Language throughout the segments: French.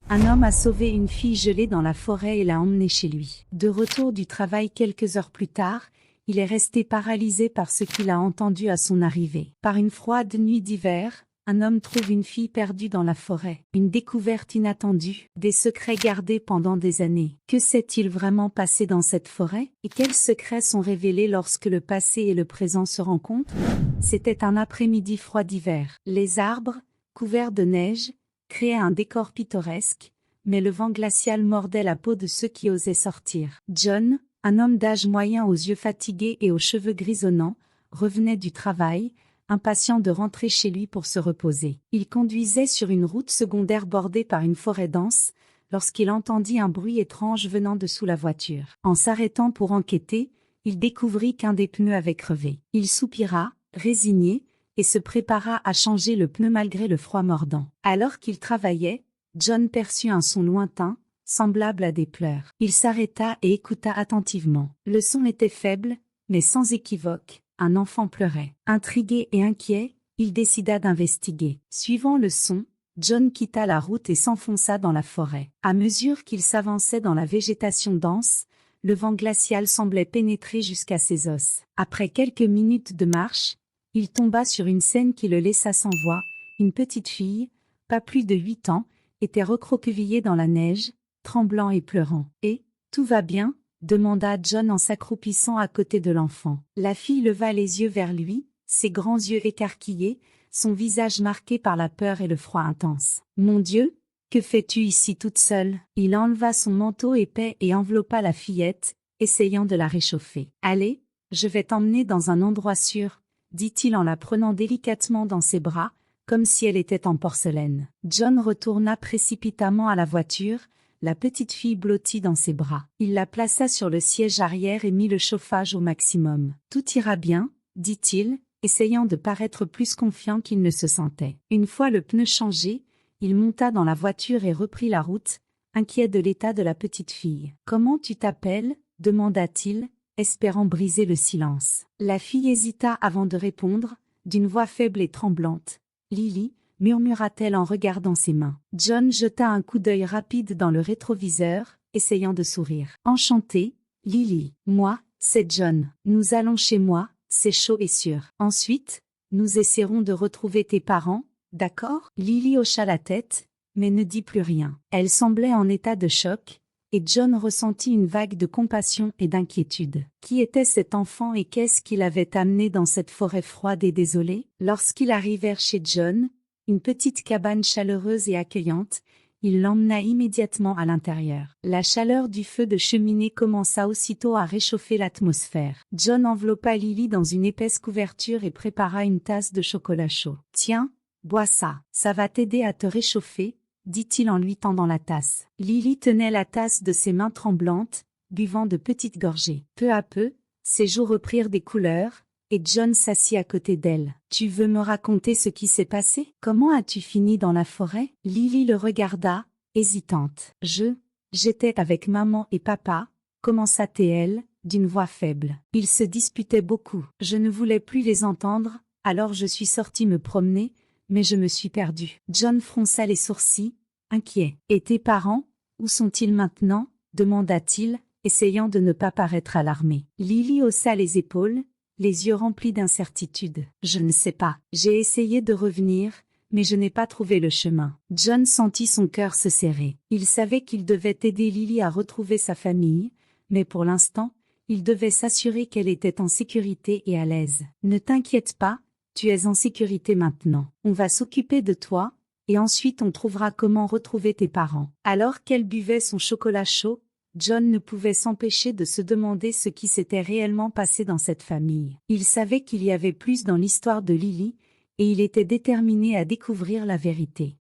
Un homme a sauvé une fille gelée dans la forêt et l'a emmenée chez lui. De retour du travail quelques heures plus tard, il est resté paralysé par ce qu'il a entendu à son arrivée. Par une froide nuit d'hiver, un homme trouve une fille perdue dans la forêt. Une découverte inattendue, des secrets gardés pendant des années. Que s'est-il vraiment passé dans cette forêt? Et quels secrets sont révélés lorsque le passé et le présent se rencontrent? C'était un après-midi froid d'hiver. Les arbres, couverts de neige, créaient un décor pittoresque, mais le vent glacial mordait la peau de ceux qui osaient sortir. John, un homme d'âge moyen aux yeux fatigués et aux cheveux grisonnants, revenait du travail, impatient de rentrer chez lui pour se reposer. Il conduisait sur une route secondaire bordée par une forêt dense, lorsqu'il entendit un bruit étrange venant de sous la voiture. En s'arrêtant pour enquêter, il découvrit qu'un des pneus avait crevé. Il soupira, résigné, et se prépara à changer le pneu malgré le froid mordant. Alors qu'il travaillait, John perçut un son lointain, semblable à des pleurs. Il s'arrêta et écouta attentivement. Le son était faible, mais sans équivoque. Un enfant pleurait. Intrigué et inquiet, il décida d'investiguer. Suivant le son, John quitta la route et s'enfonça dans la forêt. À mesure qu'il s'avançait dans la végétation dense, le vent glacial semblait pénétrer jusqu'à ses os. Après quelques minutes de marche, il tomba sur une scène qui le laissa sans voix. Une petite fille, pas plus de 8 ans, était recroquevillée dans la neige, tremblant et pleurant. « Et, tout va bien ?» demanda John en s'accroupissant à côté de l'enfant. La fille leva les yeux vers lui, ses grands yeux écarquillés, son visage marqué par la peur et le froid intense. « Mon Dieu, que fais-tu ici toute seule ?» Il enleva son manteau épais et enveloppa la fillette, essayant de la réchauffer. « Allez, je vais t'emmener dans un endroit sûr, » dit-il en la prenant délicatement dans ses bras, comme si elle était en porcelaine. John retourna précipitamment à la voiture, la petite fille blottie dans ses bras. Il la plaça sur le siège arrière et mit le chauffage au maximum. « Tout ira bien, » dit-il, essayant de paraître plus confiant qu'il ne se sentait. Une fois le pneu changé, il monta dans la voiture et reprit la route, inquiet de l'état de la petite fille. « Comment tu t'appelles ?» demanda-t-il, espérant briser le silence. La fille hésita avant de répondre, d'une voix faible et tremblante. « Lily » murmura-t-elle en regardant ses mains. John jeta un coup d'œil rapide dans le rétroviseur, essayant de sourire. « Enchanté, Lily. Moi, c'est John. Nous allons chez moi, c'est chaud et sûr. Ensuite, nous essaierons de retrouver tes parents, d'accord ?» Lily hocha la tête, mais ne dit plus rien. Elle semblait en état de choc, et John ressentit une vague de compassion et d'inquiétude. Qui était cet enfant et qu'est-ce qu'il avait amené dans cette forêt froide et désolée? Lorsqu'ils arrivèrent chez John, une petite cabane chaleureuse et accueillante, il l'emmena immédiatement à l'intérieur. La chaleur du feu de cheminée commença aussitôt à réchauffer l'atmosphère. John enveloppa Lily dans une épaisse couverture et prépara une tasse de chocolat chaud. « Tiens, bois ça, ça va t'aider à te réchauffer, » dit-il en lui tendant la tasse. Lily tenait la tasse de ses mains tremblantes, buvant de petites gorgées. Peu à peu, ses joues reprirent des couleurs, et John s'assit à côté d'elle. « Tu veux me raconter ce qui s'est passé? Comment as-tu fini dans la forêt ?» Lily le regarda, hésitante. « J'étais avec maman et papa, » commença-t-elle, d'une voix faible. Ils se disputaient beaucoup. Je ne voulais plus les entendre, alors je suis sortie me promener, mais je me suis perdue. John fronça les sourcils, inquiet. « Et tes parents, où sont-ils maintenant ?» demanda-t-il, essayant de ne pas paraître alarmé. Lily haussa les épaules, les yeux remplis d'incertitude. « Je ne sais pas. J'ai essayé de revenir, mais je n'ai pas trouvé le chemin. » John sentit son cœur se serrer. Il savait qu'il devait aider Lily à retrouver sa famille, mais pour l'instant, il devait s'assurer qu'elle était en sécurité et à l'aise. « Ne t'inquiète pas, tu es en sécurité maintenant. On va s'occuper de toi, et ensuite on trouvera comment retrouver tes parents. » Alors qu'elle buvait son chocolat chaud, John ne pouvait s'empêcher de se demander ce qui s'était réellement passé dans cette famille. Il savait qu'il y avait plus dans l'histoire de Lily, et il était déterminé à découvrir la vérité.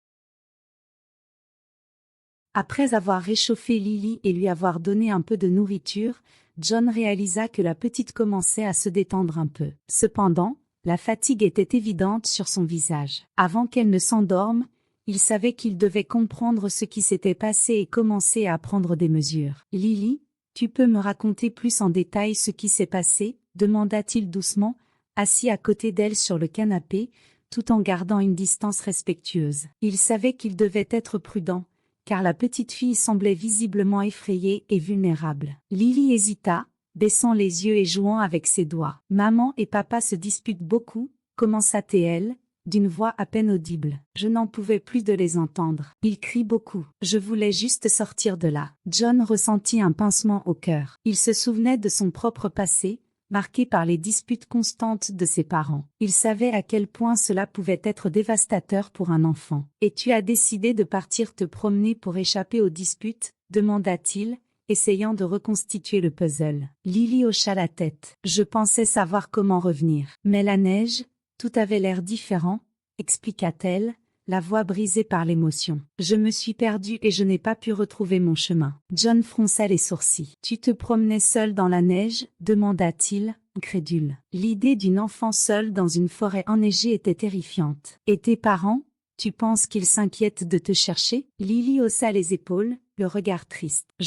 Après avoir réchauffé Lily et lui avoir donné un peu de nourriture, John réalisa que la petite commençait à se détendre un peu. Cependant, la fatigue était évidente sur son visage. Avant qu'elle ne s'endorme, il savait qu'il devait comprendre ce qui s'était passé et commencer à prendre des mesures. « Lily, tu peux me raconter plus en détail ce qui s'est passé ?» demanda-t-il doucement, assis à côté d'elle sur le canapé, tout en gardant une distance respectueuse. Il savait qu'il devait être prudent, car la petite fille semblait visiblement effrayée et vulnérable. Lily hésita, baissant les yeux et jouant avec ses doigts. « Maman et papa se disputent beaucoup », commença-t-elle, d'une voix à peine audible. Je n'en pouvais plus de les entendre. Ils crient beaucoup. Je voulais juste sortir de là. John ressentit un pincement au cœur. Il se souvenait de son propre passé, marqué par les disputes constantes de ses parents. Il savait à quel point cela pouvait être dévastateur pour un enfant. « Et tu as décidé de partir te promener pour échapper aux disputes ?» demanda-t-il, essayant de reconstituer le puzzle. Lily hocha la tête. « Je pensais savoir comment revenir. Mais la neige, tout avait l'air différent, » expliqua-t-elle, la voix brisée par l'émotion. « Je me suis perdue et je n'ai pas pu retrouver mon chemin. » John fronça les sourcils. « Tu te promenais seul dans la neige ?» demanda-t-il, incrédule. L'idée d'une enfant seule dans une forêt enneigée était terrifiante. « Et tes parents, tu penses qu'ils s'inquiètent de te chercher ?» Lily haussa les épaules, le regard triste. «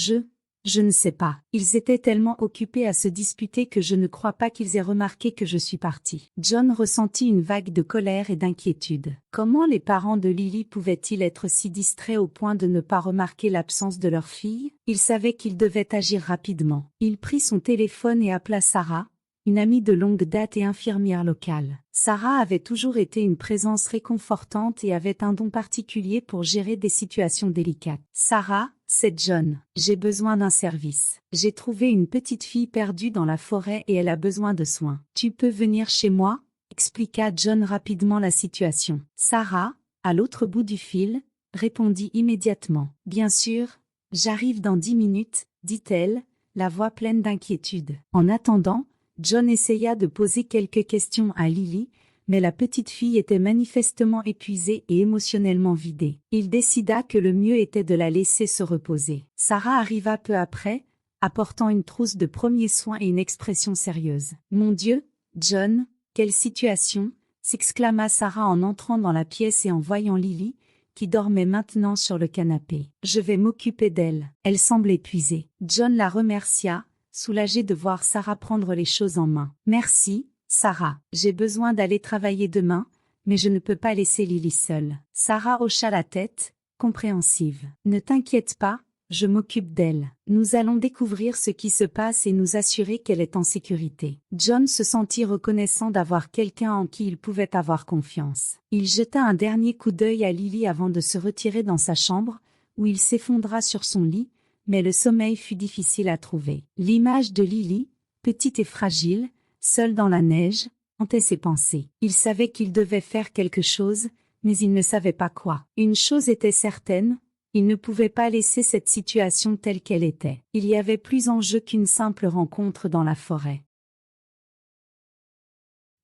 Je ne sais pas. Ils étaient tellement occupés à se disputer que je ne crois pas qu'ils aient remarqué que je suis partie. » John ressentit une vague de colère et d'inquiétude. Comment les parents de Lily pouvaient-ils être si distraits au point de ne pas remarquer l'absence de leur fille? Il savait qu'il devait agir rapidement. Il prit son téléphone et appela Sarah, une amie de longue date et infirmière locale. Sarah avait toujours été une présence réconfortante et avait un don particulier pour gérer des situations délicates. « Sarah, c'est John. J'ai besoin d'un service. J'ai trouvé une petite fille perdue dans la forêt et elle a besoin de soins. Tu peux venir chez moi ?» expliqua John rapidement la situation. Sarah, à l'autre bout du fil, répondit immédiatement. « Bien sûr, j'arrive dans 10 minutes, » dit-elle, la voix pleine d'inquiétude. En attendant, John essaya de poser quelques questions à Lily, mais la petite fille était manifestement épuisée et émotionnellement vidée. Il décida que le mieux était de la laisser se reposer. Sarah arriva peu après, apportant une trousse de premiers soins et une expression sérieuse. « Mon Dieu, John, quelle situation !» s'exclama Sarah en entrant dans la pièce et en voyant Lily, qui dormait maintenant sur le canapé. « Je vais m'occuper d'elle. Elle semble épuisée. » John la remercia, soulagé de voir Sarah prendre les choses en main. « Merci, Sarah. J'ai besoin d'aller travailler demain, mais je ne peux pas laisser Lily seule. » Sarah hocha la tête, compréhensive. « Ne t'inquiète pas, je m'occupe d'elle. Nous allons découvrir ce qui se passe et nous assurer qu'elle est en sécurité. » John se sentit reconnaissant d'avoir quelqu'un en qui il pouvait avoir confiance. Il jeta un dernier coup d'œil à Lily avant de se retirer dans sa chambre, où il s'effondra sur son lit, mais le sommeil fut difficile à trouver. L'image de Lily, petite et fragile, seule dans la neige, hantait ses pensées. Il savait qu'il devait faire quelque chose, mais il ne savait pas quoi. Une chose était certaine, il ne pouvait pas laisser cette situation telle qu'elle était. Il y avait plus en jeu qu'une simple rencontre dans la forêt.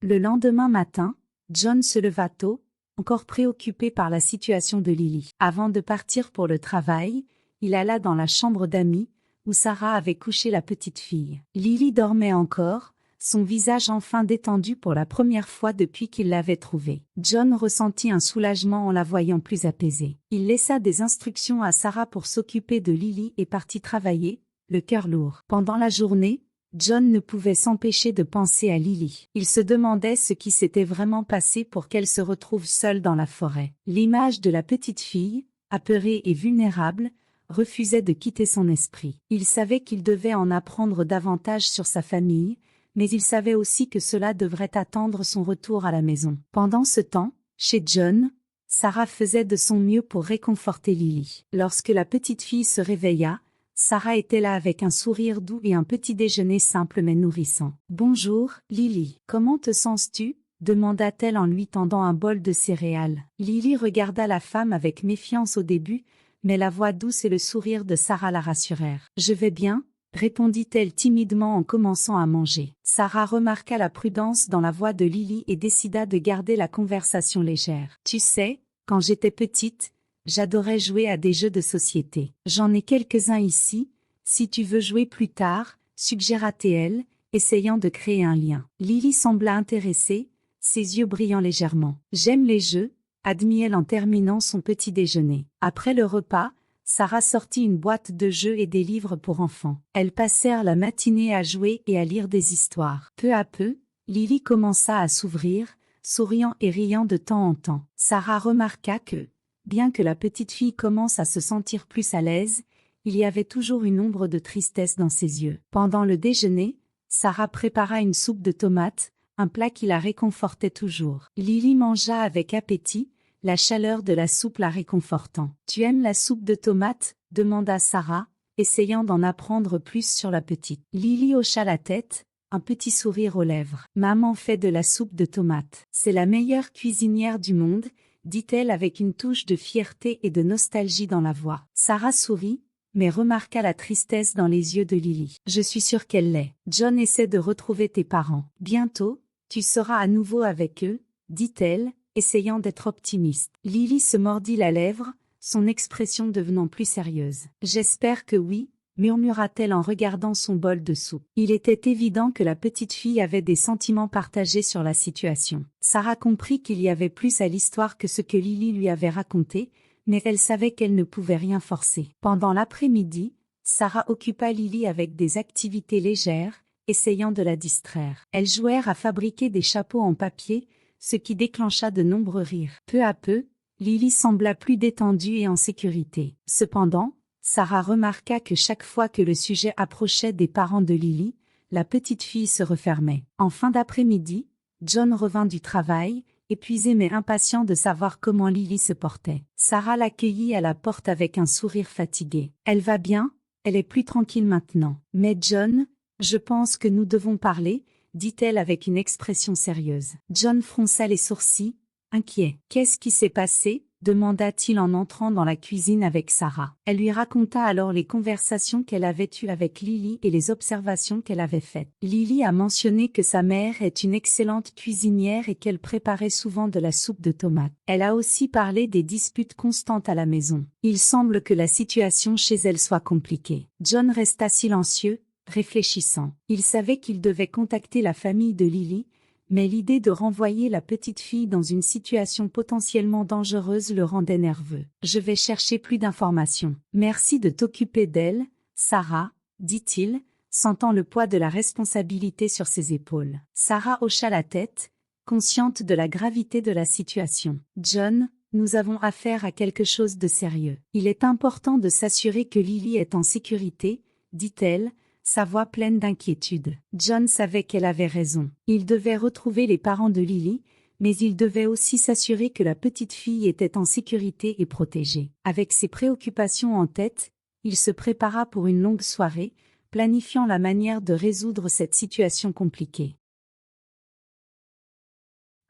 Le lendemain matin, John se leva tôt, encore préoccupé par la situation de Lily. Avant de partir pour le travail, il alla dans la chambre d'amis, où Sarah avait couché la petite fille. Lily dormait encore, son visage enfin détendu pour la première fois depuis qu'il l'avait trouvée. John ressentit un soulagement en la voyant plus apaisée. Il laissa des instructions à Sarah pour s'occuper de Lily et partit travailler, le cœur lourd. Pendant la journée, John ne pouvait s'empêcher de penser à Lily. Il se demandait ce qui s'était vraiment passé pour qu'elle se retrouve seule dans la forêt. L'image de la petite fille, apeurée et vulnérable, refusait de quitter son esprit. Il savait qu'il devait en apprendre davantage sur sa famille, mais il savait aussi que cela devrait attendre son retour à la maison. Pendant ce temps, chez John, Sarah faisait de son mieux pour réconforter Lily. Lorsque la petite fille se réveilla, Sarah était là avec un sourire doux et un petit déjeuner simple mais nourrissant. « Bonjour, Lily. Comment te sens-tu » demanda-t-elle en lui tendant un bol de céréales. Lily regarda la femme avec méfiance au début, mais la voix douce et le sourire de Sarah la rassurèrent. « Je vais bien » répondit-elle timidement en commençant à manger. Sarah remarqua la prudence dans la voix de Lily et décida de garder la conversation légère. « Tu sais, quand j'étais petite, j'adorais jouer à des jeux de société. J'en ai quelques-uns ici, si tu veux jouer plus tard, » suggéra-t-elle, essayant de créer un lien. Lily sembla intéressée, ses yeux brillant légèrement. « J'aime les jeux » admit-elle en terminant son petit déjeuner. Après le repas, Sarah sortit une boîte de jeux et des livres pour enfants. Elles passèrent la matinée à jouer et à lire des histoires. Peu à peu, Lily commença à s'ouvrir, souriant et riant de temps en temps. Sarah remarqua que, Bien que la petite fille commence à se sentir plus à l'aise, il y avait toujours une ombre de tristesse dans ses yeux. Pendant le déjeuner, Sarah prépara une soupe de tomates, un plat qui la réconfortait toujours. Lily mangea avec appétit, la chaleur de la soupe la réconfortant. « Tu aimes la soupe de tomates ?» demanda Sarah, essayant d'en apprendre plus sur la petite. Lily hocha la tête, un petit sourire aux lèvres. « Maman fait de la soupe de tomates. C'est la meilleure cuisinière du monde, » dit-elle avec une touche de fierté et de nostalgie dans la voix. Sarah sourit, mais remarqua la tristesse dans les yeux de Lily. « Je suis sûre qu'elle l'est. John essaie de retrouver tes parents. Bientôt, tu seras à nouveau avec eux, » dit-elle, essayant d'être optimiste. Lily se mordit la lèvre, son expression devenant plus sérieuse. « J'espère que oui, » murmura-t-elle en regardant son bol de soupe. Il était évident que la petite fille avait des sentiments partagés sur la situation. Sarah comprit qu'il y avait plus à l'histoire que ce que Lily lui avait raconté, mais elle savait qu'elle ne pouvait rien forcer. Pendant l'après-midi, Sarah occupa Lily avec des activités légères, essayant de la distraire. Elles jouèrent à fabriquer des chapeaux en papier, ce qui déclencha de nombreux rires. Peu à peu, Lily sembla plus détendue et en sécurité. Cependant, Sarah remarqua que chaque fois que le sujet approchait des parents de Lily, la petite fille se refermait. En fin d'après-midi, John revint du travail, épuisé mais impatient de savoir comment Lily se portait. Sarah l'accueillit à la porte avec un sourire fatigué. « Elle va bien, elle est plus tranquille maintenant. Mais John, je pense que nous devons parler, » dit-elle avec une expression sérieuse. John fronça les sourcils, inquiet. « Qu'est-ce qui s'est passé ?» demanda-t-il en entrant dans la cuisine avec Sarah. Elle lui raconta alors les conversations qu'elle avait eues avec Lily et les observations qu'elle avait faites. Lily a mentionné que sa mère est une excellente cuisinière et qu'elle préparait souvent de la soupe de tomates. Elle a aussi parlé des disputes constantes à la maison. Il semble que la situation chez elle soit compliquée. John resta silencieux, réfléchissant. Il savait qu'il devait contacter la famille de Lily, mais l'idée de renvoyer la petite fille dans une situation potentiellement dangereuse le rendait nerveux. « Je vais chercher plus d'informations. Merci de t'occuper d'elle, Sarah, » dit-il, sentant le poids de la responsabilité sur ses épaules. Sarah hocha la tête, consciente de la gravité de la situation. « John, nous avons affaire à quelque chose de sérieux. Il est important de s'assurer que Lily est en sécurité, » dit-elle, sa voix pleine d'inquiétude. John savait qu'elle avait raison. Il devait retrouver les parents de Lily, mais il devait aussi s'assurer que la petite fille était en sécurité et protégée. Avec ses préoccupations en tête, il se prépara pour une longue soirée, planifiant la manière de résoudre cette situation compliquée.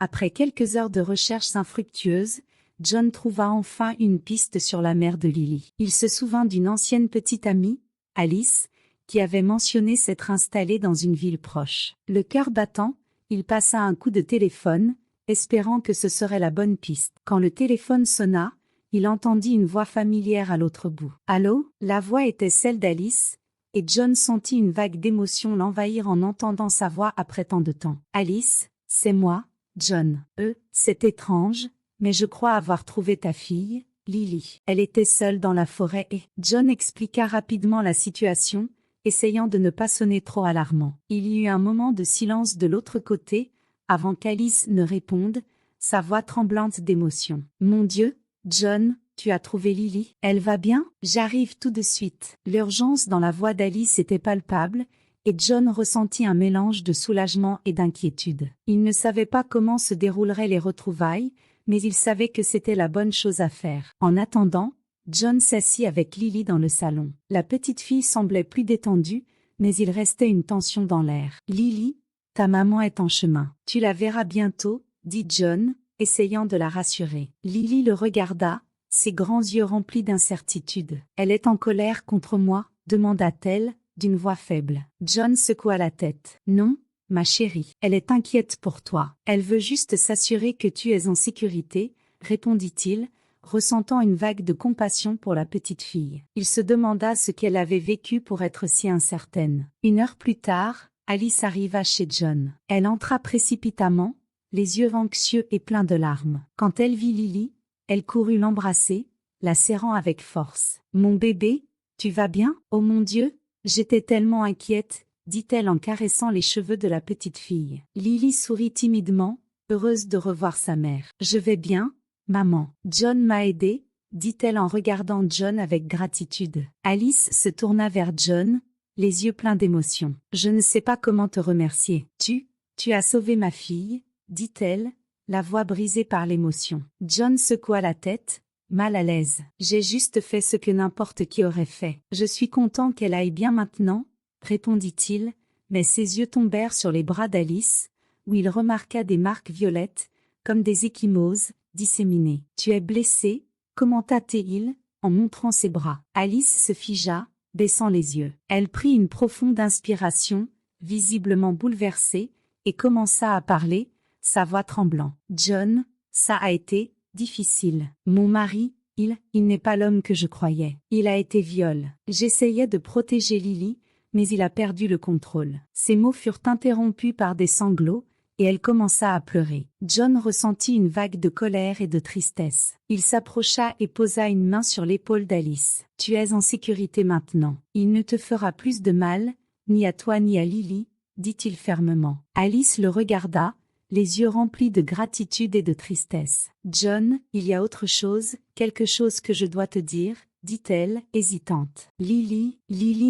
Après quelques heures de recherches infructueuses, John trouva enfin une piste sur la mère de Lily. Il se souvint d'une ancienne petite amie, Alice, qui avait mentionné s'être installée dans une ville proche. Le cœur battant, il passa un coup de téléphone, espérant que ce serait la bonne piste. Quand le téléphone sonna, il entendit une voix familière à l'autre bout. « Allô ?» La voix était celle d'Alice, et John sentit une vague d'émotion l'envahir en entendant sa voix après tant de temps. « Alice, c'est moi, John. C'est étrange, mais je crois avoir trouvé ta fille, Lily. Elle était seule dans la forêt et... » John expliqua rapidement la situation, essayant de ne pas sonner trop alarmant. Il y eut un moment de silence de l'autre côté, avant qu'Alice ne réponde, sa voix tremblante d'émotion. « Mon Dieu, John, tu as trouvé Lily? Elle va bien? J'arrive tout de suite. » L'urgence dans la voix d'Alice était palpable, et John ressentit un mélange de soulagement et d'inquiétude. Il ne savait pas comment se dérouleraient les retrouvailles, mais il savait que c'était la bonne chose à faire. En attendant, John s'assit avec Lily dans le salon. La petite fille semblait plus détendue, mais il restait une tension dans l'air. « Lily, ta maman est en chemin. Tu la verras bientôt, » dit John, essayant de la rassurer. Lily le regarda, ses grands yeux remplis d'incertitude. « Elle est en colère contre moi ?» demanda-t-elle, d'une voix faible. John secoua la tête. « Non, ma chérie, elle est inquiète pour toi. Elle veut juste s'assurer que tu es en sécurité, » répondit-il, ressentant une vague de compassion pour la petite fille. Il se demanda ce qu'elle avait vécu pour être si incertaine. Une heure plus tard, Alice arriva chez John. Elle entra précipitamment, les yeux anxieux et pleins de larmes. Quand elle vit Lily, elle courut l'embrasser, la serrant avec force. « Mon bébé, tu vas bien? Oh mon Dieu, j'étais tellement inquiète, » dit-elle en caressant les cheveux de la petite fille. Lily sourit timidement, heureuse de revoir sa mère. « Je vais bien, Maman, John m'a aidé, dit-elle en regardant John avec gratitude. Alice se tourna vers John, les yeux pleins d'émotion. Je ne sais pas comment te remercier. Tu as sauvé ma fille, dit-elle, la voix brisée par l'émotion. John secoua la tête, mal à l'aise. J'ai juste fait ce que n'importe qui aurait fait. Je suis content qu'elle aille bien maintenant, répondit-il, mais ses yeux tombèrent sur les bras d'Alice, où il remarqua des marques violettes, comme des ecchymoses, disséminées. Tu es blessé, commenta-t-il, en montrant ses bras. Alice se figea, baissant les yeux. Elle prit une profonde inspiration, visiblement bouleversée, et commença à parler, sa voix tremblant. John, ça a été difficile. Mon mari, il n'est pas l'homme que je croyais. Il a été viol. J'essayais de protéger Lily, mais il a perdu le contrôle. Ses mots furent interrompus par des sanglots, et elle commença à pleurer. John ressentit une vague de colère et de tristesse. Il s'approcha et posa une main sur l'épaule d'Alice. Tu es en sécurité maintenant. Il ne te fera plus de mal, ni à toi ni à Lily, dit-il fermement. Alice le regarda, les yeux remplis de gratitude et de tristesse. John, il y a autre chose, quelque chose que je dois te dire, dit-elle, hésitante. Lily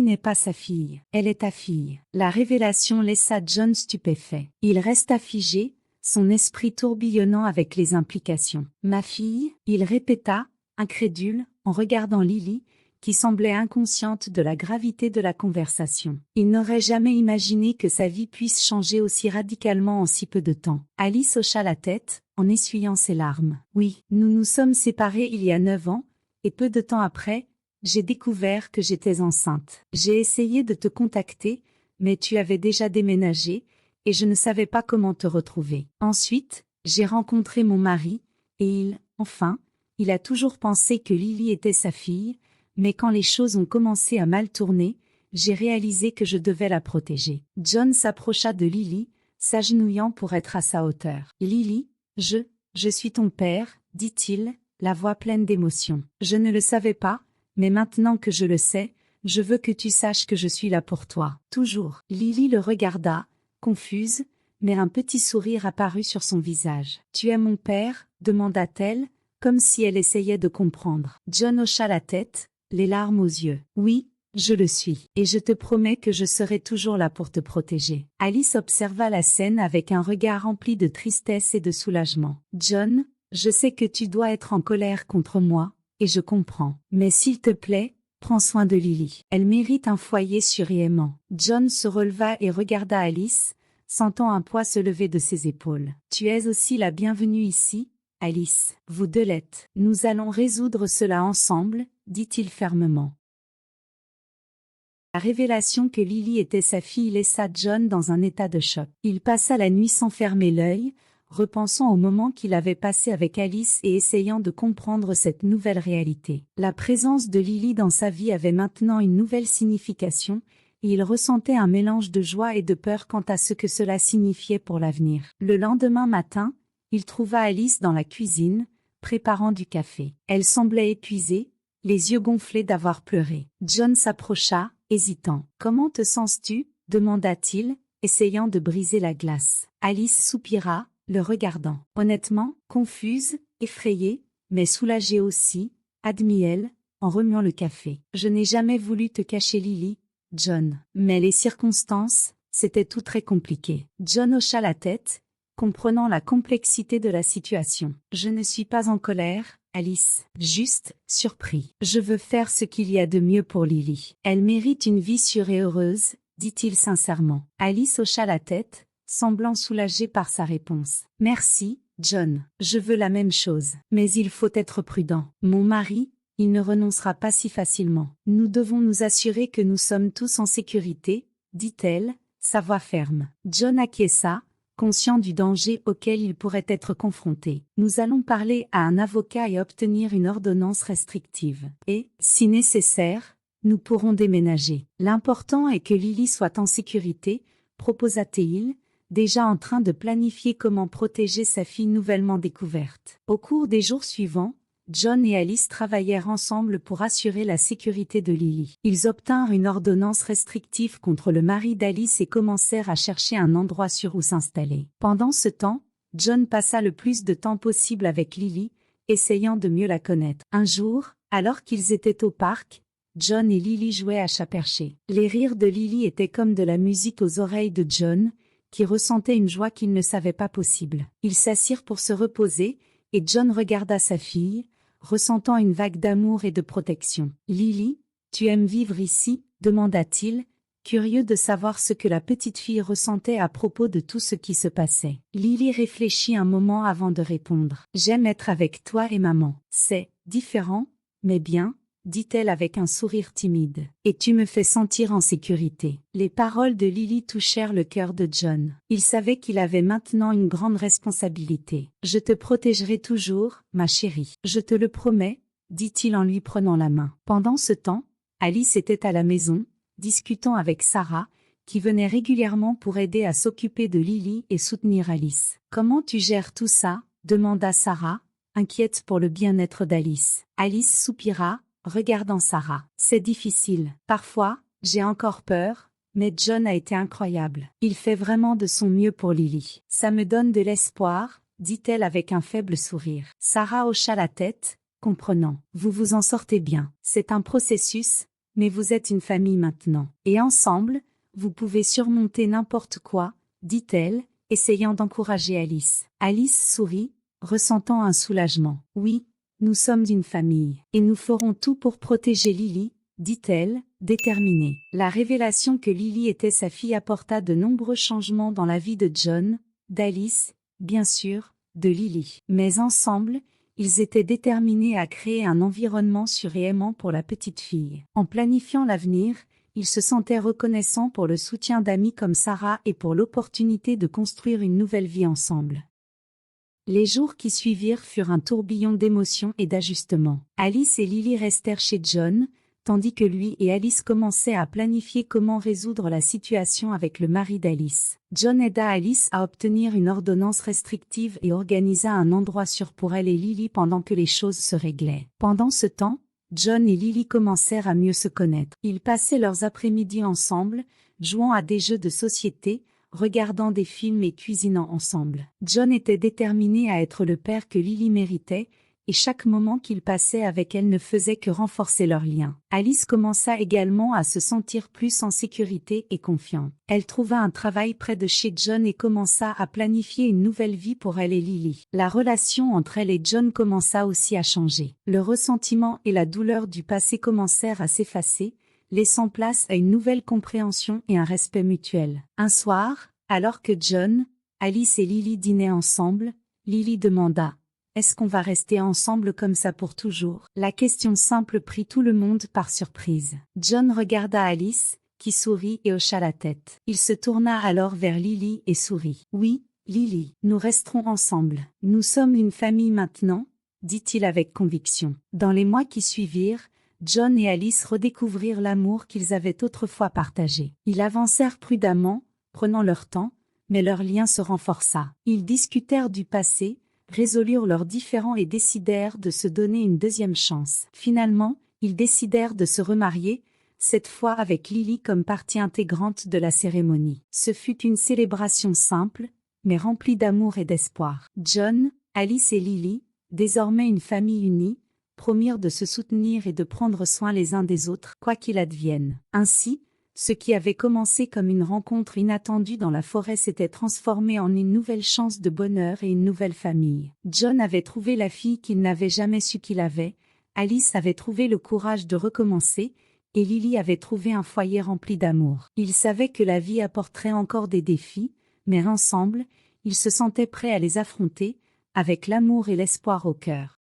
n'est pas sa fille. Elle est ta fille. La révélation laissa John stupéfait. Il resta figé, son esprit tourbillonnant avec les implications. Ma fille, il répéta, incrédule, en regardant Lily, qui semblait inconsciente de la gravité de la conversation. Il n'aurait jamais imaginé que sa vie puisse changer aussi radicalement en si peu de temps. Alice hocha la tête, en essuyant ses larmes. Oui, nous nous sommes séparés il y a 9 ans, et peu de temps après, j'ai découvert que j'étais enceinte. J'ai essayé de te contacter, mais tu avais déjà déménagé, et je ne savais pas comment te retrouver. Ensuite, j'ai rencontré mon mari, et il a toujours pensé que Lily était sa fille, mais quand les choses ont commencé à mal tourner, j'ai réalisé que je devais la protéger. John s'approcha de Lily, s'agenouillant pour être à sa hauteur. Lily, je suis ton père, dit-il, la voix pleine d'émotion. Je ne le savais pas, mais maintenant que je le sais, je veux que tu saches que je suis là pour toi. Toujours. Lily le regarda, confuse, mais un petit sourire apparut sur son visage. Tu es mon père, demanda-t-elle, comme si elle essayait de comprendre. John hocha la tête, les larmes aux yeux. Oui, je le suis, et je te promets que je serai toujours là pour te protéger. Alice observa la scène avec un regard rempli de tristesse et de soulagement. John, je sais que tu dois être en colère contre moi, et je comprends. Mais s'il te plaît, prends soin de Lily. Elle mérite un foyer sûr et aimant. John se releva et regarda Alice, sentant un poids se lever de ses épaules. Tu es aussi la bienvenue ici, Alice. Vous deux l'êtes. Nous allons résoudre cela ensemble, dit-il fermement. La révélation que Lily était sa fille laissa John dans un état de choc. Il passa la nuit sans fermer l'œil, repensant au moment qu'il avait passé avec Alice et essayant de comprendre cette nouvelle réalité. La présence de Lily dans sa vie avait maintenant une nouvelle signification, et il ressentait un mélange de joie et de peur quant à ce que cela signifiait pour l'avenir. Le lendemain matin, il trouva Alice dans la cuisine, préparant du café. Elle semblait épuisée, les yeux gonflés d'avoir pleuré. John s'approcha, hésitant. « Comment te sens-tu » demanda-t-il, essayant de briser la glace. Alice soupira, le regardant. Honnêtement, confuse, effrayée, mais soulagée aussi, admit-elle, en remuant le café. Je n'ai jamais voulu te cacher Lily, John. Mais les circonstances, c'était tout très compliqué. John hocha la tête, comprenant la complexité de la situation. Je ne suis pas en colère, Alice, juste surpris. Je veux faire ce qu'il y a de mieux pour Lily. Elle mérite une vie sûre et heureuse, dit-il sincèrement. Alice hocha la tête, semblant soulagée par sa réponse. Merci, John. Je veux la même chose. Mais il faut être prudent. Mon mari, il ne renoncera pas si facilement. Nous devons nous assurer que nous sommes tous en sécurité, dit-elle, sa voix ferme. John acquiesça, conscient du danger auquel il pourrait être confronté. Nous allons parler à un avocat et obtenir une ordonnance restrictive. Et, si nécessaire, nous pourrons déménager. L'important est que Lily soit en sécurité, proposa-t-il, déjà en train de planifier comment protéger sa fille nouvellement découverte. Au cours des jours suivants, John et Alice travaillèrent ensemble pour assurer la sécurité de Lily. Ils obtinrent une ordonnance restrictive contre le mari d'Alice et commencèrent à chercher un endroit sûr où s'installer. Pendant ce temps, John passa le plus de temps possible avec Lily, essayant de mieux la connaître. Un jour, alors qu'ils étaient au parc, John et Lily jouaient à chat perché. Les rires de Lily étaient comme de la musique aux oreilles de John, qui ressentait une joie qu'il ne savait pas possible. Ils s'assirent pour se reposer, et John regarda sa fille, ressentant une vague d'amour et de protection. « Lily, tu aimes vivre ici ?» demanda-t-il, curieux de savoir ce que la petite fille ressentait à propos de tout ce qui se passait. Lily réfléchit un moment avant de répondre. « J'aime être avec toi et maman. C'est différent, mais bien, » dit-elle avec un sourire timide. « Et tu me fais sentir en sécurité. » Les paroles de Lily touchèrent le cœur de John. Il savait qu'il avait maintenant une grande responsabilité. « Je te protégerai toujours, ma chérie. Je te le promets, » dit-il en lui prenant la main. Pendant ce temps, Alice était à la maison, discutant avec Sarah, qui venait régulièrement pour aider à s'occuper de Lily et soutenir Alice. « Comment tu gères tout ça ?» demanda Sarah, inquiète pour le bien-être d'Alice. Alice soupira, regardant Sarah. « C'est difficile. Parfois, j'ai encore peur, mais John a été incroyable. Il fait vraiment de son mieux pour Lily. Ça me donne de l'espoir, » dit-elle avec un faible sourire. Sarah hocha la tête, comprenant. « Vous vous en sortez bien. C'est un processus, mais vous êtes une famille maintenant. Et ensemble, vous pouvez surmonter n'importe quoi, » dit-elle, essayant d'encourager Alice. Alice sourit, ressentant un soulagement. « Oui, nous sommes une famille, et nous ferons tout pour protéger Lily, » dit-elle, déterminée. La révélation que Lily était sa fille apporta de nombreux changements dans la vie de John, d'Alice, bien sûr, de Lily. Mais ensemble, ils étaient déterminés à créer un environnement sûr et aimant pour la petite fille. En planifiant l'avenir, ils se sentaient reconnaissants pour le soutien d'amis comme Sarah et pour l'opportunité de construire une nouvelle vie ensemble. Les jours qui suivirent furent un tourbillon d'émotions et d'ajustements. Alice et Lily restèrent chez John, tandis que lui et Alice commençaient à planifier comment résoudre la situation avec le mari d'Alice. John aida Alice à obtenir une ordonnance restrictive et organisa un endroit sûr pour elle et Lily pendant que les choses se réglaient. Pendant ce temps, John et Lily commencèrent à mieux se connaître. Ils passaient leurs après-midi ensemble, jouant à des jeux de société, regardant des films et cuisinant ensemble. John était déterminé à être le père que Lily méritait, et chaque moment qu'il passait avec elle ne faisait que renforcer leur lien. Alice commença également à se sentir plus en sécurité et confiante. Elle trouva un travail près de chez John et commença à planifier une nouvelle vie pour elle et Lily. La relation entre elle et John commença aussi à changer. Le ressentiment et la douleur du passé commencèrent à s'effacer, laissant place à une nouvelle compréhension et un respect mutuel. Un soir, alors que John, Alice et Lily dînaient ensemble, Lily demanda « Est-ce qu'on va rester ensemble comme ça pour toujours ?» La question simple prit tout le monde par surprise. John regarda Alice, qui sourit et hocha la tête. Il se tourna alors vers Lily et sourit. « Oui, Lily, nous resterons ensemble. Nous sommes une famille maintenant, » dit-il avec conviction. Dans les mois qui suivirent, John et Alice redécouvrirent l'amour qu'ils avaient autrefois partagé. Ils avancèrent prudemment, prenant leur temps, mais leur lien se renforça. Ils discutèrent du passé, résolurent leurs différends et décidèrent de se donner une deuxième chance. Finalement, ils décidèrent de se remarier, cette fois avec Lily comme partie intégrante de la cérémonie. Ce fut une célébration simple, mais remplie d'amour et d'espoir. John, Alice et Lily, désormais une famille unie, promirent de se soutenir et de prendre soin les uns des autres, quoi qu'il advienne. Ainsi, ce qui avait commencé comme une rencontre inattendue dans la forêt s'était transformé en une nouvelle chance de bonheur et une nouvelle famille. John avait trouvé la fille qu'il n'avait jamais su qu'il avait, Alice avait trouvé le courage de recommencer, et Lily avait trouvé un foyer rempli d'amour. Ils savaient que la vie apporterait encore des défis, mais ensemble, ils se sentaient prêts à les affronter, avec l'amour et l'espoir au cœur.